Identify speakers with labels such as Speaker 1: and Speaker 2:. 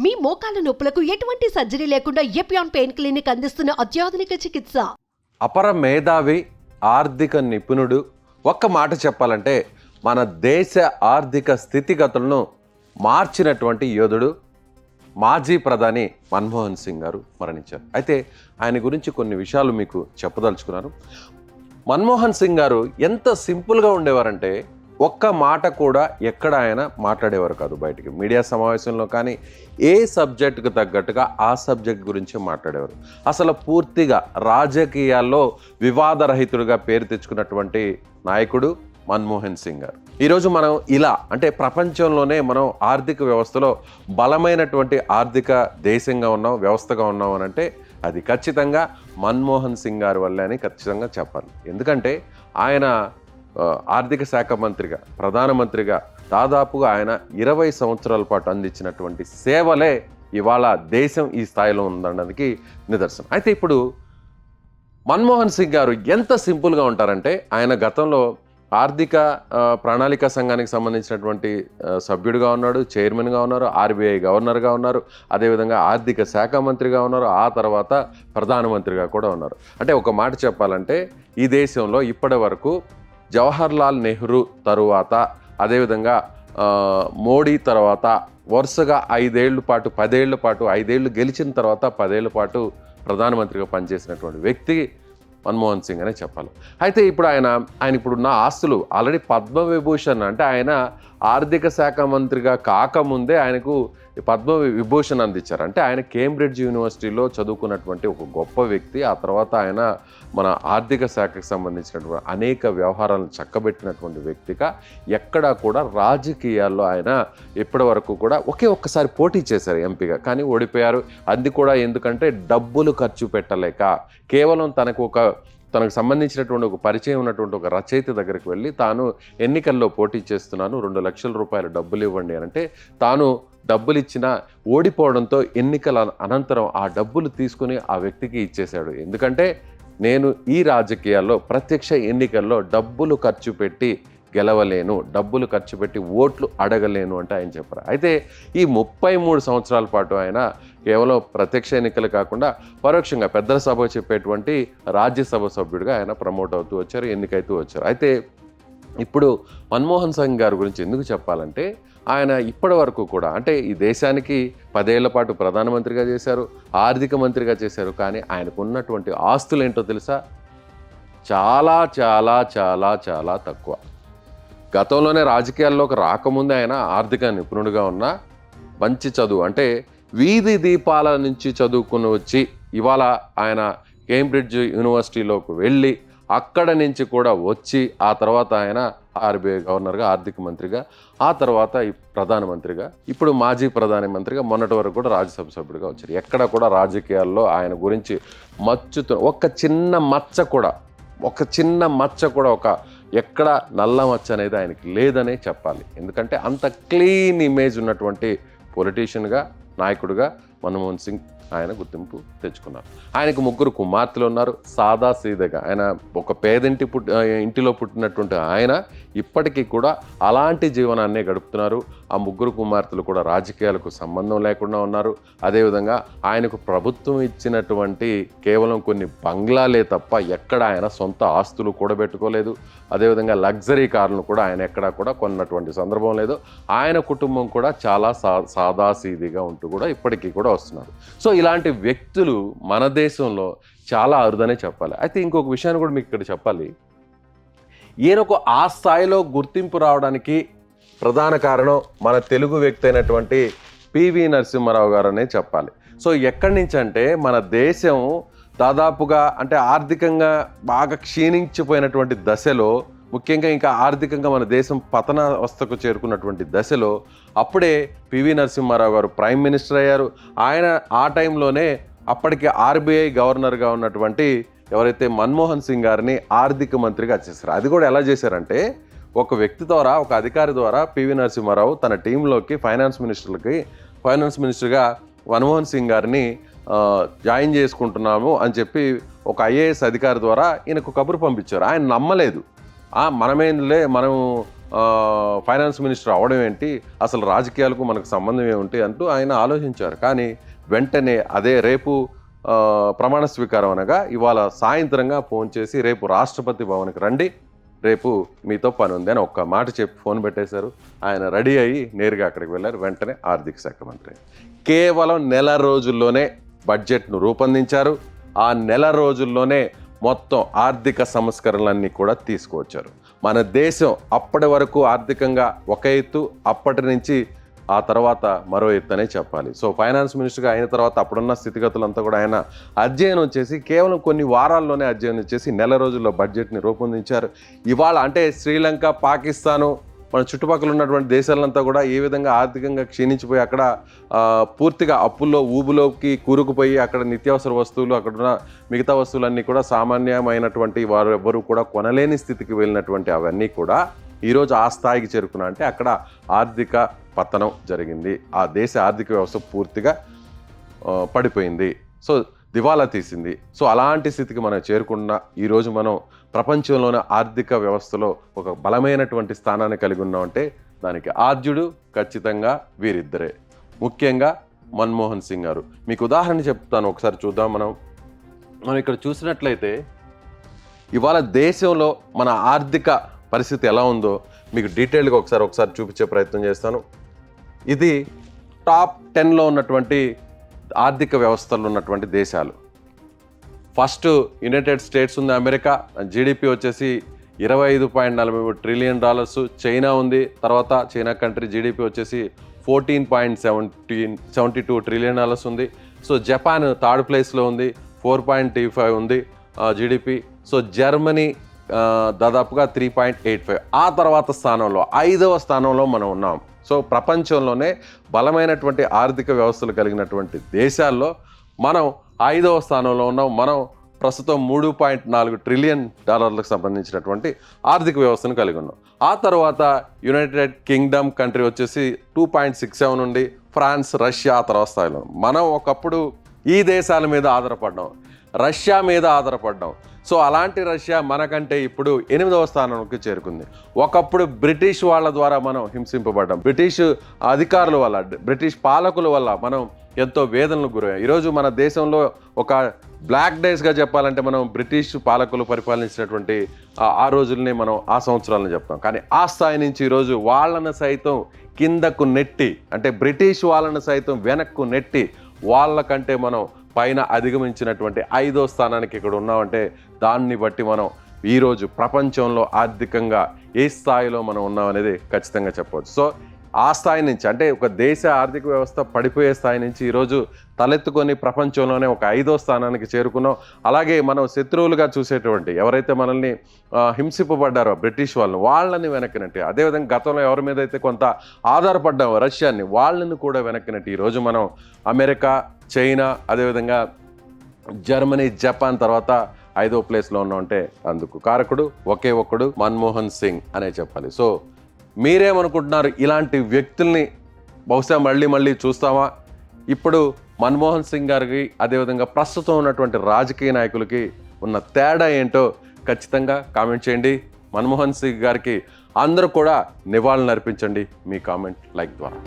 Speaker 1: మీ మోకాల నొప్పులకు ఎటువంటి సర్జరీ లేకుండా ఎపియాన్ పెయిన్ క్లినిక్ అందిస్తున్న అత్యాధునిక చికిత్స.
Speaker 2: అపర మేధావి, ఆర్థిక నిపుణుడు, ఒక్క మాట చెప్పాలంటే మన దేశ ఆర్థిక స్థితిగతులను మార్చినటువంటి యోధుడు మాజీ ప్రధాని మన్మోహన్ సింగ్ గారు మరణించారు. అయితే ఆయన గురించి కొన్ని విషయాలు మీకు చెప్పదలుచుకున్నాను. మన్మోహన్ సింగ్ గారు ఎంత సింపుల్గా ఉండేవారంటే ఒక్క మాట కూడా ఎక్కడ ఆయన మాట్లాడేవారు కాదు. బయటికి మీడియా సమావేశంలో కానీ ఏ సబ్జెక్టుకు తగ్గట్టుగా ఆ సబ్జెక్ట్ గురించి మాట్లాడేవారు. అసలు పూర్తిగా రాజకీయాల్లో వివాదరహితుడిగా పేరు తెచ్చుకున్నటువంటి నాయకుడు మన్మోహన్ సింగ్ గారు. ఈరోజు మనం ఇలా అంటే ప్రపంచంలోనే మనం ఆర్థిక వ్యవస్థలో బలమైనటువంటి ఆర్థిక దేశంగా ఉన్నాం, వ్యవస్థగా ఉన్నాం అని అంటే అది ఖచ్చితంగా మన్మోహన్ సింగ్ గారి వల్లే అని ఖచ్చితంగా చెప్పాలి. ఎందుకంటే ఆయన ఆర్థిక శాఖ మంత్రిగా, ప్రధానమంత్రిగా దాదాపుగా ఆయన 20 సంవత్సరాల పాటు అందించినటువంటి సేవలే ఇవాళ దేశం ఈ స్థాయిలో ఉందనడానికి నిదర్శనం. అయితే ఇప్పుడు మన్మోహన్ సింగ్ గారు ఎంత సింపుల్గా ఉంటారంటే ఆయన గతంలో ఆర్థిక ప్రణాళిక సంఘానికి సంబంధించినటువంటి సభ్యుడిగా ఉన్నాడు, చైర్మన్గా ఉన్నారు, ఆర్బీఐ గవర్నర్గా ఉన్నారు, అదేవిధంగా ఆర్థిక శాఖ మంత్రిగా ఉన్నారు, ఆ తర్వాత ప్రధానమంత్రిగా కూడా ఉన్నారు. అంటే ఒక మాట చెప్పాలంటే ఈ దేశంలో ఇప్పటి వరకు జవహర్లాల్ నెహ్రూ తరువాత, అదేవిధంగా మోడీ తర్వాత వరుసగా 5 ఏళ్ల పాటు 10 ఏళ్ల పాటు 5 ఏళ్ళు గెలిచిన తర్వాత 10 ఏళ్ల పాటు ప్రధానమంత్రిగా పనిచేసినటువంటి వ్యక్తి మన్మోహన్ సింగ్ అనే చెప్పాలి. అయితే ఇప్పుడు ఆయన ఇప్పుడున్న ఆస్తులు ఆల్రెడీ పద్మవిభూషణ్ అంటే ఆయన ఆర్థిక శాఖ మంత్రిగా కాకముందే ఆయనకు పద్మవిభూషణ్ అందించారు. అంటే ఆయన కేంబ్రిడ్జ్ యూనివర్సిటీలో చదువుకున్నటువంటి ఒక గొప్ప వ్యక్తి. ఆ తర్వాత ఆయన మన ఆర్థిక శాఖకు సంబంధించినటువంటి అనేక వ్యవహారాలను చక్కబెట్టినటువంటి వ్యక్తిగా ఎక్కడా కూడా రాజకీయాల్లో ఆయన ఇప్పటి వరకు కూడా ఒక్కసారి పోటీ చేశారు ఎంపీగా, కానీ ఓడిపోయారు. అది కూడా ఎందుకంటే డబ్బులు ఖర్చు పెట్టలేక కేవలం తనకు సంబంధించినటువంటి ఒక పరిచయం ఉన్నటువంటి ఒక రచయిత దగ్గరికి వెళ్ళి తాను ఎన్నికల్లో పోటీ చేస్తున్నాను, 2 లక్షల రూపాయలు డబ్బులు ఇవ్వండి అంటే తాను డబ్బులు ఇచ్చినా ఓడిపోవడంతో ఎన్నికల అనంతరం ఆ డబ్బులు తీసుకుని ఆ వ్యక్తికి ఇచ్చేశాడు. ఎందుకంటే నేను ఈ రాజకీయాల్లో ప్రత్యక్ష ఎన్నికల్లో డబ్బులు ఖర్చు పెట్టి గెలవలేను, డబ్బులు ఖర్చు పెట్టి ఓట్లు అడగలేను అంటే ఆయన చెప్పారు. అయితే ఈ 33 సంవత్సరాల పాటు ఆయన కేవలం ప్రత్యక్ష ఎన్నికలు కాకుండా పరోక్షంగా పెద్దల సభ చెప్పేటువంటి రాజ్యసభ సభ్యుడిగా ఆయన ప్రమోట్ అవుతూ వచ్చారు, ఎన్నికైతూ వచ్చారు. అయితే ఇప్పుడు మన్మోహన్ సింగ్ గారి గురించి ఎందుకు చెప్పాలంటే ఆయన ఇప్పటి వరకు కూడా అంటే ఈ దేశానికి 10 ఏళ్ల పాటు ప్రధానమంత్రిగా చేశారు, ఆర్థిక మంత్రిగా చేశారు. కానీ ఆయనకు ఉన్నటువంటి ఆస్తులు ఏంటో తెలుసా? చాలా చాలా చాలా చాలా తక్కువ. గతంలోనే రాజకీయాల్లోకి రాకముందే ఆయన ఆర్థిక నిపుణుడిగా ఉన్న మంచి చదువు అంటే వీధి దీపాల నుంచి చదువుకుని వచ్చి ఇవాళ ఆయన కేంబ్రిడ్జ్ యూనివర్సిటీలోకి వెళ్ళి అక్కడ నుంచి కూడా వచ్చి ఆ తర్వాత ఆయన ఆర్బీఐ గవర్నర్గా, ఆర్థిక మంత్రిగా, ఆ తర్వాత ప్రధానమంత్రిగా, ఇప్పుడు మాజీ ప్రధానమంత్రిగా, మొన్నటి వరకు కూడా రాజ్యసభ సభ్యుడిగా వచ్చారు. ఎక్కడ కూడా రాజకీయాల్లో ఆయన గురించి ఒక చిన్న మచ్చ కూడా ఎక్కడ నల్ల మచ్చ అనేది ఆయనకి లేదనే చెప్పాలి. ఎందుకంటే అంత క్లీన్ ఇమేజ్ ఉన్నటువంటి పొలిటీషియన్గా, నాయకుడిగా మన్మోహన్ సింగ్ ఆయన గుర్తింపు తెచ్చుకున్నారు. ఆయనకు 3 కుమార్తెలు ఉన్నారు. సాదా సీదగా ఆయన ఒక ఇంటిలో పుట్టినటువంటి ఆయన ఇప్పటికీ కూడా అలాంటి జీవనాన్నే గడుపుతున్నారు. ఆ 3 కుమార్తెలు కూడా రాజకీయాలకు సంబంధం లేకుండా ఉన్నారు. అదేవిధంగా ఆయనకు ప్రభుత్వం ఇచ్చినటువంటి కేవలం కొన్ని బంగ్లాలే తప్ప ఎక్కడ ఆయన సొంత ఆస్తులు కూడబెట్టుకోలేదు. అదేవిధంగా లగ్జరీ కార్లను కూడా ఆయన ఎక్కడా కూడా కొన్నటువంటి సందర్భం లేదు. ఆయన కుటుంబం కూడా చాలా సాదాసీదిగా ఉంటూ కూడా ఇప్పటికీ కూడా వస్తున్నారు. సో ఇలాంటి వ్యక్తులు మన దేశంలో చాలా అరుదనే చెప్పాలి. అయితే ఇంకొక విషయాన్ని కూడా మీకు ఇక్కడ చెప్పాలి. ఈయనకు ఆ స్థాయిలో గుర్తింపు రావడానికి ప్రధాన కారణం మన తెలుగు వ్యక్తి అయినటువంటి పివి నరసింహారావు గారు అనే చెప్పాలి. సో ఎక్కడి నుంచి అంటే మన దేశం దాదాపుగా అంటే ఆర్థికంగా బాగా క్షీణించిపోయినటువంటి దశలో, ముఖ్యంగా ఇంకా ఆర్థికంగా మన దేశం పతనావస్థకు చేరుకున్నటువంటి దశలో అప్పుడే పివి నరసింహారావు గారు ప్రైమ్ మినిస్టర్ అయ్యారు. ఆయన ఆ టైంలోనే అప్పటికి ఆర్బీఐ గవర్నర్గా ఉన్నటువంటి ఎవరైతే మన్మోహన్ సింగ్ గారిని ఆర్థిక మంత్రిగా చేశారు. అది కూడా ఎలా చేశారంటే ఒక వ్యక్తి ద్వారా, ఒక అధికారి ద్వారా పివి నరసింహారావు తన టీంలోకి ఫైనాన్స్ మినిస్టర్గా మన్మోహన్ సింగ్ గారిని జాయిన్ చేసుకుంటున్నాము అని చెప్పి ఒక ఐఏఎస్ అధికారి ద్వారా ఈయనకు కబురు పంపించారు. ఆయన నమ్మలేదు. మనమేంలే, మనం ఫైనాన్స్ మినిస్టర్ అవడం ఏంటి, అసలు రాజకీయాలకు మనకు సంబంధం ఏమిటి అంటూ ఆయన ఆలోచించారు. కానీ వెంటనే అదే రేపు ప్రమాణ స్వీకారం అనగా ఇవాళ సాయంత్రంగా ఫోన్ చేసి రేపు రాష్ట్రపతి భవన్కి రండి, రేపు మీతో పని ఉంది అని ఒక్క మాట చెప్పి ఫోన్ పెట్టేశారు. ఆయన రెడీ అయ్యి నేరుగా అక్కడికి వెళ్ళారు. వెంటనే ఆర్థిక శాఖ మంత్రి కేవలం నెల రోజుల్లోనే బడ్జెట్ను రూపొందించారు. ఆ నెల రోజుల్లోనే మొత్తం ఆర్థిక సంస్కరణలన్నీ కూడా తీసుకువచ్చారు. మన దేశం అప్పటి వరకు ఆర్థికంగా ఒక ఎత్తు, అప్పటి నుంచి ఆ తర్వాత మరో ఎత్తు అనే చెప్పాలి. సో ఫైనాన్స్ మినిస్టర్గా అయిన తర్వాత అప్పుడున్న స్థితిగతులంతా కూడా ఆయన అధ్యయనం చేసి కేవలం కొన్ని వారాల్లోనే అధ్యయనం చేసి నెల రోజుల్లో బడ్జెట్ని రూపొందించారు. ఇవాళ అంటే శ్రీలంక, పాకిస్తాను, మన చుట్టుపక్కల ఉన్నటువంటి దేశాలంతా కూడా ఏ విధంగా ఆర్థికంగా క్షీణించిపోయి అక్కడ పూర్తిగా అప్పుల్లో ఊబులోకి కూరుకుపోయి అక్కడ నిత్యావసర వస్తువులు, అక్కడున్న మిగతా వస్తువులన్నీ కూడా సామాన్యమైనటువంటి వారు ఎవ్వరూ కూడా కొనలేని స్థితికి వెళ్ళినటువంటి అవన్నీ కూడా ఈరోజు ఆ స్థాయికి చేరుకున్నా అంటే అక్కడ ఆర్థిక పతనం జరిగింది. ఆ దేశ ఆర్థిక వ్యవస్థ పూర్తిగా పడిపోయింది. సో దివాలా తీసింది. సో అలాంటి స్థితికి మనం చేరుకున్న ఈరోజు మనం ప్రపంచంలోని ఆర్థిక వ్యవస్థలో ఒక బలమైనటువంటి స్థానాన్ని కలిగి ఉన్నామంటే దానికి ఆద్యుడు ఖచ్చితంగా వీరిద్దరే, ముఖ్యంగా మన్మోహన్ సింగ్ గారు. మీకు ఉదాహరణ చెప్తాను, ఒకసారి చూద్దాం. మనం ఇక్కడ చూసినట్లయితే ఇవాళ దేశంలో మన ఆర్థిక పరిస్థితి ఎలా ఉందో మీకు డీటెయిల్గా ఒకసారి చూపించే ప్రయత్నం చేస్తాను. ఇది టాప్ 10లో ఉన్నటువంటి ఆర్థిక వ్యవస్థలు ఉన్నటువంటి దేశాలు. ఫస్ట్ యునైటెడ్ స్టేట్స్ ఉంది, అమెరికా, జీడిపి వచ్చేసి $25.43 ట్రిలియన్. చైనా ఉంది, తర్వాత చైనా కంట్రీ జీడిపి వచ్చేసి $14.72 ట్రిలియన్ ఉంది. సో జపాన్ థర్డ్ ప్లేస్లో ఉంది, 4.25 ఉంది జీడిపి. సో జర్మనీ దాదాపుగా 3.85. ఆ తర్వాత స్థానంలో 5వ స్థానంలో మనం ఉన్నాం. సో ప్రపంచంలోనే బలమైనటువంటి ఆర్థిక వ్యవస్థలు కలిగినటువంటి దేశాల్లో మనం 5వ స్థానంలో ఉన్నాం. మనం ప్రస్తుతం $3.4 ట్రిలియన్ సంబంధించినటువంటి ఆర్థిక వ్యవస్థను కలిగి ఉన్నాం. ఆ తర్వాత యునైటెడ్ కింగ్డమ్ కంట్రీ వచ్చేసి 2.67 నుండి, ఫ్రాన్స్, రష్యా ఆ తర్వాత స్థాయిలో. మనం ఒకప్పుడు ఈ దేశాల మీద ఆధారపడ్డాం, రష్యా మీద ఆధారపడ్డాం. సో అలాంటి రష్యా మనకంటే ఇప్పుడు 8వ స్థానానికి చేరుకుంది. ఒకప్పుడు బ్రిటిష్ వాళ్ళ ద్వారా మనం హింసింపబడ్డాం, బ్రిటిష్ అధికారుల వల్ల, బ్రిటిష్ పాలకుల వల్ల మనం ఎంతో వేదనలకు గురయ్యాం. ఈరోజు మన దేశంలో ఒక బ్లాక్ డేస్గా చెప్పాలంటే మనం బ్రిటిష్ పాలకులు పరిపాలించినటువంటి ఆ రోజుల్ని మనం ఆ సంవత్సరాలను చెప్తాం. కానీ ఆ స్థాయి నుంచి ఈరోజు వాళ్ళను సైతం కిందకు నెట్టి, అంటే బ్రిటిష్ వాళ్ళను సైతం వెనక్కు నెట్టి వాళ్ళకంటే మనం పైన అధిగమించినటువంటి 5వ స్థానానికి ఇక్కడ ఉన్నామంటే దాన్ని బట్టి మనం ఈరోజు ప్రపంచంలో ఆర్థికంగా ఏ స్థాయిలో మనం ఉన్నాం అనేది ఖచ్చితంగా చెప్పవచ్చు. సో ఆ స్థాయి నుంచి, అంటే ఒక దేశ ఆర్థిక వ్యవస్థ పడిపోయే స్థాయి నుంచి ఈరోజు తలెత్తుకొని ప్రపంచంలోనే ఒక 5వ స్థానానికి చేరుకున్నాం. అలాగే మనం శత్రువులుగా చూసేటువంటి ఎవరైతే మనల్ని హింసింపబడ్డారో బ్రిటిష్ వాళ్ళని వెనక్కినట్టు, అదేవిధంగా గతంలో ఎవరి మీద అయితే కొంత ఆధారపడ్డామో రష్యాని, వాళ్ళని కూడా వెనక్కినట్టు ఈరోజు మనం అమెరికా, చైనా, అదేవిధంగా జర్మనీ, జపాన్ తర్వాత 5వ ప్లేస్లో ఉన్నామంటే అందుకు కారకుడు ఒకే ఒక్కడు మన్మోహన్ సింగ్ అనే చెప్పాలి. సో మీరేమనుకుంటున్నారు, ఇలాంటి వ్యక్తుల్ని బహుశా మళ్ళీ చూస్తామా? ఇప్పుడు మన్మోహన్ సింగ్ గారికి అదేవిధంగా ప్రస్తుతం ఉన్నటువంటి రాజకీయ నాయకులకి ఉన్న తేడా ఏంటో ఖచ్చితంగా కామెంట్ చేయండి. మన్మోహన్ సింగ్ గారికి అందరూ కూడా నివాళులు అర్పించండి మీ కామెంట్, లైక్ ద్వారా.